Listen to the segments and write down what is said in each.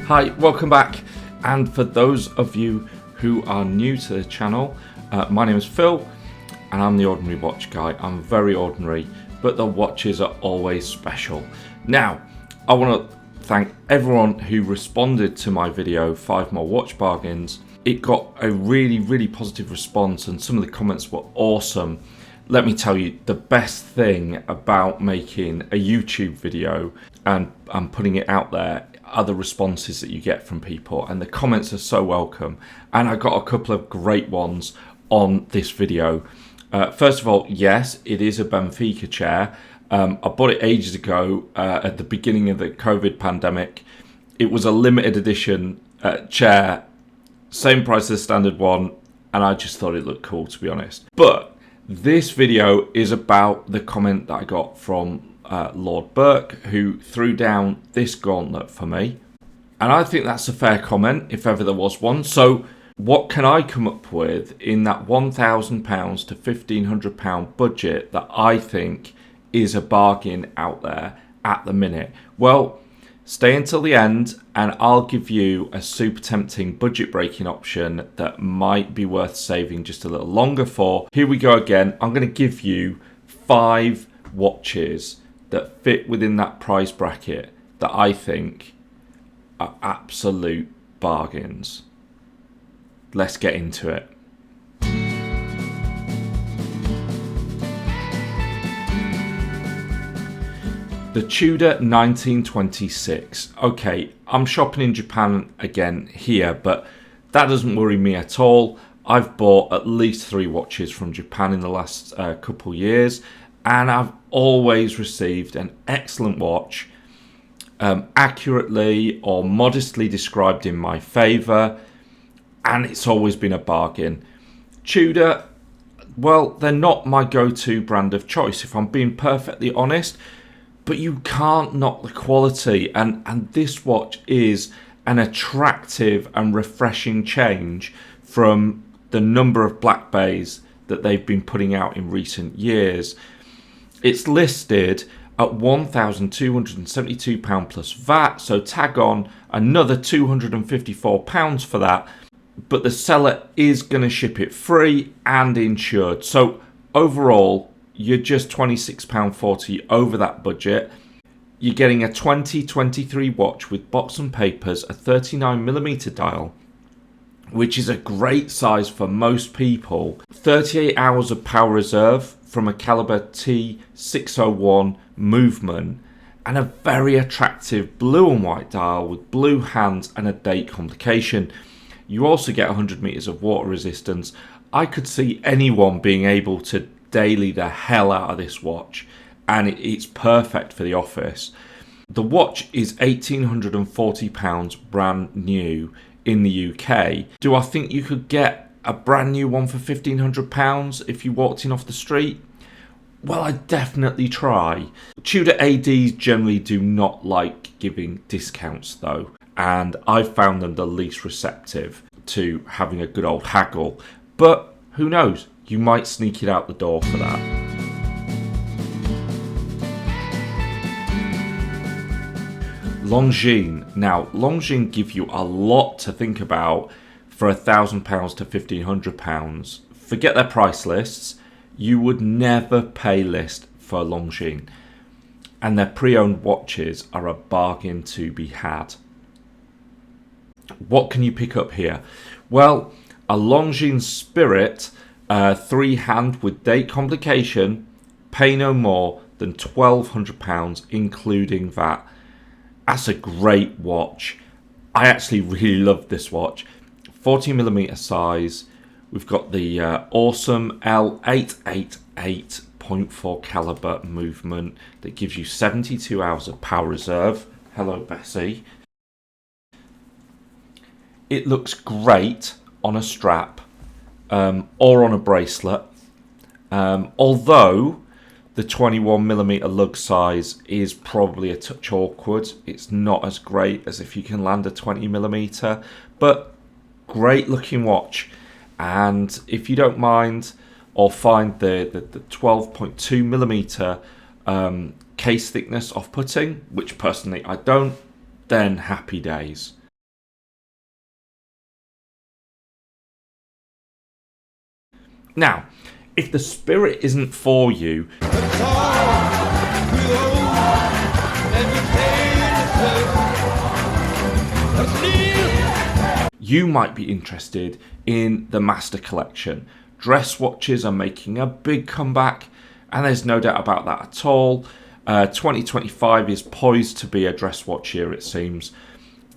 Hi, welcome back. And for those of you who are new to the channel, my name is Phil and I'm the Ordinary Watch Guy. I'm very ordinary, but the watches are always special. Now, I want to thank everyone who responded to my video, 5 more watch bargains. It got a really positive response and some of the comments were awesome. Let me tell you, the best thing about making a YouTube video and putting it out there are the responses that you get from people, and the comments are so welcome. And I got a couple of great ones on this video. First of all, yes, it is a Benfica chair. I bought it ages ago at the beginning of the COVID pandemic. It was a limited edition chair, same price as the standard one, and I just thought it looked cool, to be honest. But this video is about the comment that I got from Lord Burke, who threw down this gauntlet for me. And I think that's a fair comment, if ever there was one. So what can I come up with in that £1,000 to £1,500 budget that I think is a bargain out there at the minute? Well, stay until the end and I'll give you a super tempting budget breaking option that might be worth saving just a little longer for. Here we go again. I'm going to give you 5 watches that fit within that price bracket that I think are absolute bargains. Let's get into it. The Tudor 1926. Okay, I'm shopping in Japan again here, but that doesn't worry me at all. I've bought at least 3 watches from Japan in the last couple years, and I've always received an excellent watch, accurately or modestly described in my favour, and it's always been a bargain. Tudor, well, they're not my go-to brand of choice, if I'm being perfectly honest. But you can't knock the quality, and this watch is an attractive and refreshing change from the number of black bays that they've been putting out in recent years. It's listed at £1,272 plus VAT, so tag on another £254 for that, but the seller is going to ship it free and insured. So overall, you're just £26.40 over that budget. You're getting a 2023 watch with box and papers, a 39mm dial, which is a great size for most people. 38 hours of power reserve from a caliber T601 movement, and a very attractive blue and white dial with blue hands and a date complication. You also get 100 meters of water resistance. I could see anyone being able to daily the hell out of this watch, and it's perfect for the office. The watch is £1,840 brand new in the UK. Do I think you could get a brand new one for £1,500 if you walked in off the street? Well, I'd definitely try. Tudor ADs generally do not like giving discounts though, and I've found them the least receptive to having a good old haggle. But who knows? You might sneak it out the door for that. Longines. Now, Longines give you a lot to think about for £1,000 to £1,500. Forget their price lists. You would never pay list for Longines. And their pre-owned watches are a bargain to be had. What can you pick up here? Well, a Longines Spirit 3-hand with date complication, pay no more than £1,200 including VAT. That's a great watch. I actually really love this watch. 40mm size. We've got the awesome L888.4 caliber movement that gives you 72 hours of power reserve. Hello, Bessie. It looks great on a strap or on a bracelet. Although the 21mm lug size is probably a touch awkward. It's not as great as if you can land a 20mm, but great looking watch. And if you don't mind or find the 12.2mm case thickness off-putting, which personally I don't, then happy days. Now, if the Spirit isn't for you, you might be interested in the Master Collection. Dress watches are making a big comeback, and there's no doubt about that at all. 2025 is poised to be a dress watch year, it seems.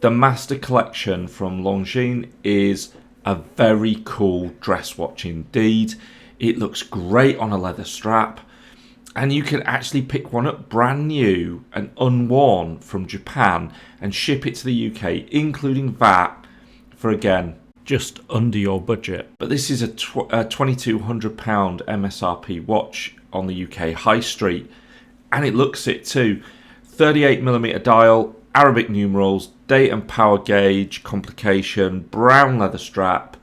The Master Collection from Longines is a very cool dress watch indeed. It looks great on a leather strap, and you can actually pick one up brand new and unworn from Japan and ship it to the UK, including VAT, for again, just under your budget. But this is a £2,200 MSRP watch on the UK high street, and it looks it too. 38mm dial, Arabic numerals, date and power gauge, complication, brown leather strap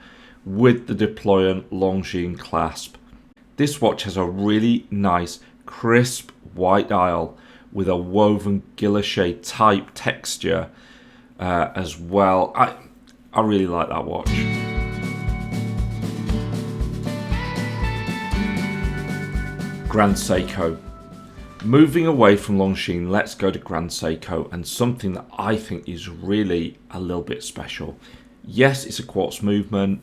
with the deployant Longines clasp. This watch has a really nice crisp white dial with a woven guilloche type texture as well. I really like that watch. Grand Seiko. Moving away from Longines, let's go to Grand Seiko and something that I think is really a little bit special. Yes, it's a quartz movement,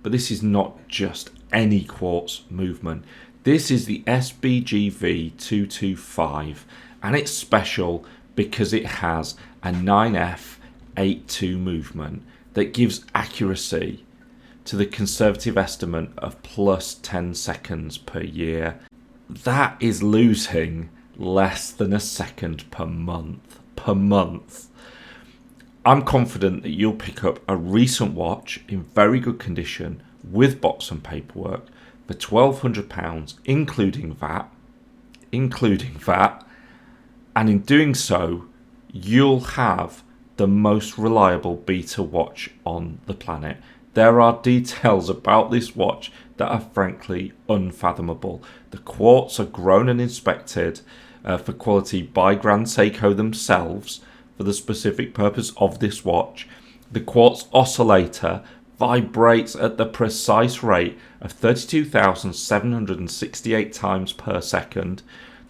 but this is not just any quartz movement. This is the SBGV 225, and it's special because it has a 9F82 movement that gives accuracy to the conservative estimate of plus 10 seconds per year. That is losing less than a second per month. I'm confident that you'll pick up a recent watch in very good condition with box and paperwork for £1,200, including VAT, and in doing so, you'll have the most reliable beta watch on the planet. There are details about this watch that are frankly unfathomable. The quartz are grown and inspected for quality by Grand Seiko themselves for the specific purpose of this watch. The quartz oscillator vibrates at the precise rate of 32,768 times per second.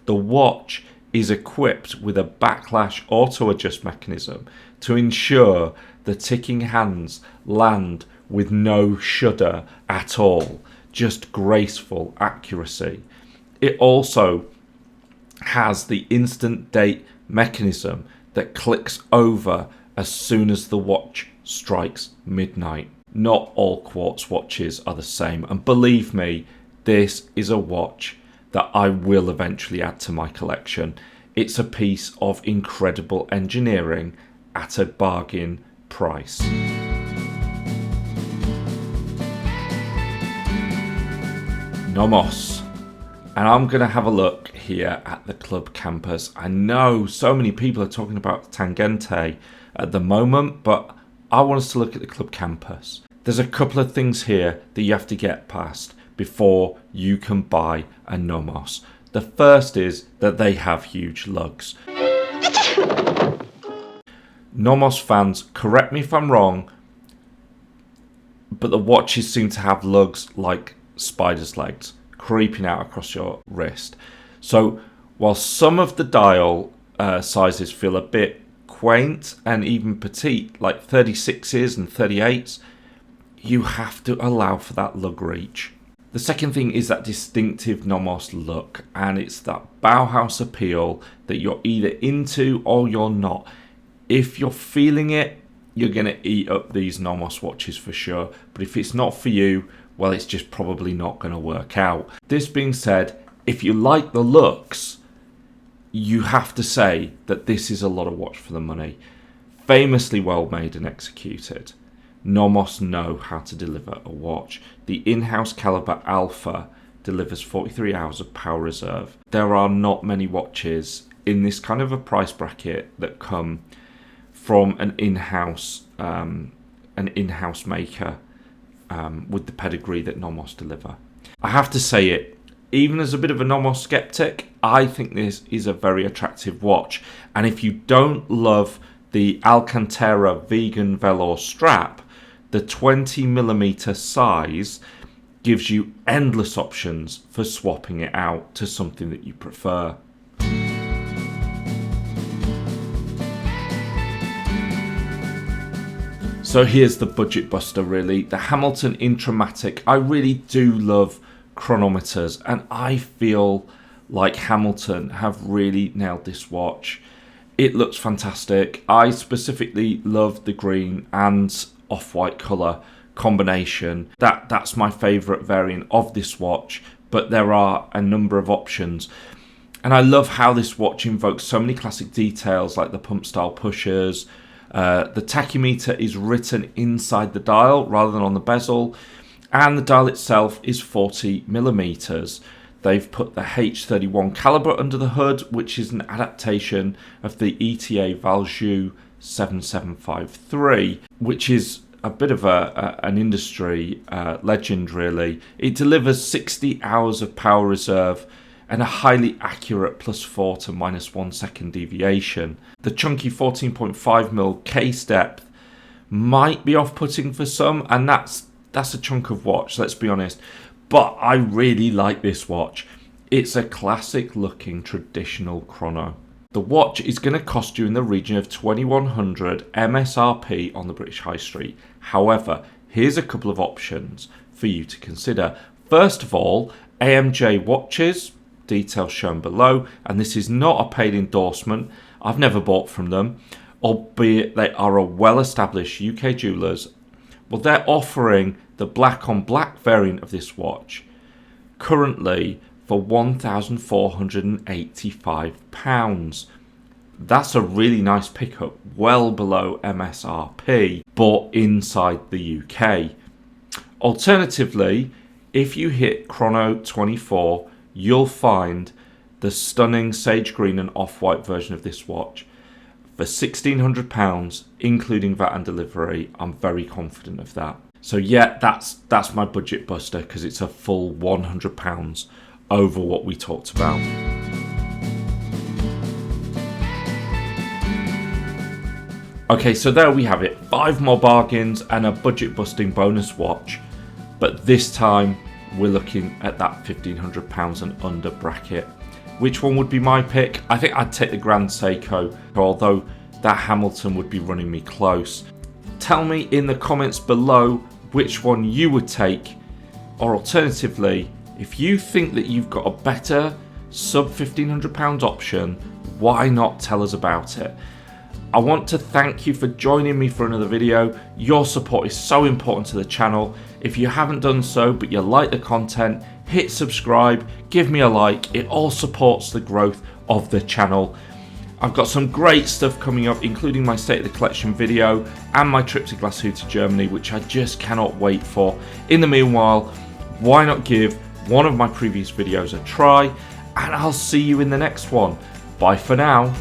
The watch is equipped with a backlash auto adjust mechanism to ensure the ticking hands land with no shudder at all, just graceful accuracy. It also has the instant date mechanism that clicks over as soon as the watch strikes midnight. Not all quartz watches are the same, and believe me, this is a watch that I will eventually add to my collection. It's a piece of incredible engineering at a bargain price. Nomos. And I'm going to have a look here at the club campus. I know so many people are talking about Tangente at the moment, but I want us to look at the club campus. There's a couple of things here that you have to get past before you can buy a Nomos. The first is that they have huge lugs. Nomos fans, correct me if I'm wrong, but the watches seem to have lugs like spider's legs creeping out across your wrist. So while some of the dial sizes feel a bit quaint and even petite, like 36s and 38s, you have to allow for that lug reach. The second thing is that distinctive Nomos look, and it's that Bauhaus appeal that you're either into or you're not. If you're feeling it, you're going to eat up these Nomos watches for sure. But if it's not for you, well, it's just probably not going to work out. This being said, if you like the looks, you have to say that this is a lot of watch for the money. Famously well made and executed. Nomos know how to deliver a watch. The in-house caliber Alpha delivers 43 hours of power reserve. There are not many watches in this kind of a price bracket that come from an in-house maker with the pedigree that Nomos deliver. I have to say it, even as a bit of a Nomos skeptic, I think this is a very attractive watch. And if you don't love the Alcantara vegan velour strap, the 20mm size gives you endless options for swapping it out to something that you prefer. So here's the budget buster really, the Hamilton Intra-Matic. I really do love chronometers and I feel like Hamilton have really nailed this watch. It looks fantastic. I specifically love the green and off-white colour combination. That's my favourite variant of this watch, but there are a number of options. And I love how this watch invokes so many classic details like the pump style pushers. The tachymeter is written inside the dial rather than on the bezel, and the dial itself is 40mm. They've put the H31 caliber under the hood, which is an adaptation of the ETA Valjoux 7753, which is a bit of an industry legend really. It delivers 60 hours of power reserve and a highly accurate +4 to -1 second deviation. The chunky 14.5mm case depth might be off-putting for some, and that's a chunk of watch, let's be honest. But I really like this watch. It's a classic looking traditional chrono. The watch is going to cost you in the region of $2,100 MSRP on the British High Street. However, here's a couple of options for you to consider. First of all, AMJ Watches, details shown below, and this is not a paid endorsement. I've never bought from them, albeit they are a well-established UK jewellers. Well, they're offering the black on black variant of this watch currently for £1,485. That's a really nice pickup, well below MSRP, but inside the UK. Alternatively, if you hit Chrono 24, you'll find the stunning sage green and off-white version of this watch for £1,600, including VAT and delivery. I'm very confident of that. So yeah, that's my budget buster, because it's a full £100 over what we talked about. Okay, so there we have it. 5 more bargains and a budget busting bonus watch, but this time we're looking at that £1,500 and under bracket. Which one would be my pick? I think I'd take the Grand Seiko, although that Hamilton would be running me close. Tell me in the comments below which one you would take, or alternatively, if you think that you've got a better sub £1,500 option, why not tell us about it? I want to thank you for joining me for another video. Your support is so important to the channel. If you haven't done so but you like the content, hit subscribe, give me a like. It all supports the growth of the channel. I've got some great stuff coming up, including my State of the Collection video and my trip to H&T Germany, which I just cannot wait for. In the meanwhile, why not give one of my previous videos a try, and I'll see you in the next one. Bye for now.